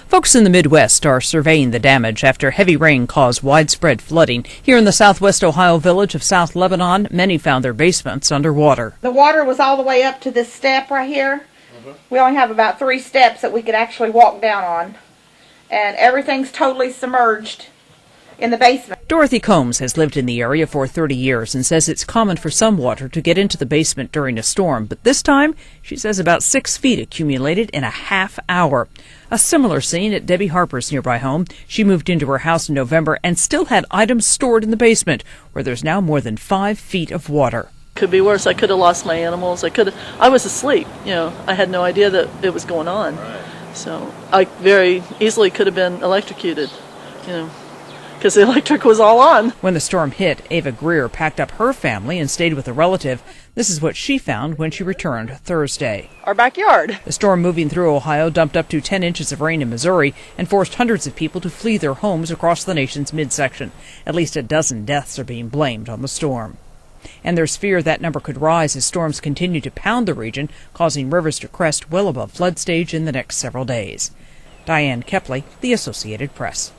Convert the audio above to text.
Folks in the Midwest are surveying the damage after heavy rain caused widespread flooding. Here in the southwest Ohio village of South Lebanon, many found their basements underwater. The water was all the way up to this step right here. We only have about 3 steps that we could actually walk down on. And everything's totally submerged in the basement. Dorothy Combs has lived in the area for 30 years and says it's common for some water to get into the basement during a storm. But this time, she says about 6 feet accumulated in a half hour. A similar scene at Debbie Harper's nearby home. She moved into her house in November and still had items stored in the basement, where there's now more than 5 feet of water. Could be worse. I could have lost my animals. I was asleep. I had no idea that it was going on. Right. So I very easily could have been electrocuted, because the electric was all on. When the storm hit, Ava Greer packed up her family and stayed with a relative. This is what she found when she returned Thursday. Our backyard. The storm moving through Ohio dumped up to 10 inches of rain in Missouri and forced hundreds of people to flee their homes across the nation's midsection. At least a dozen deaths are being blamed on the storm. And there's fear that number could rise as storms continue to pound the region, causing rivers to crest well above flood stage in the next several days. Diane Kepley, The Associated Press.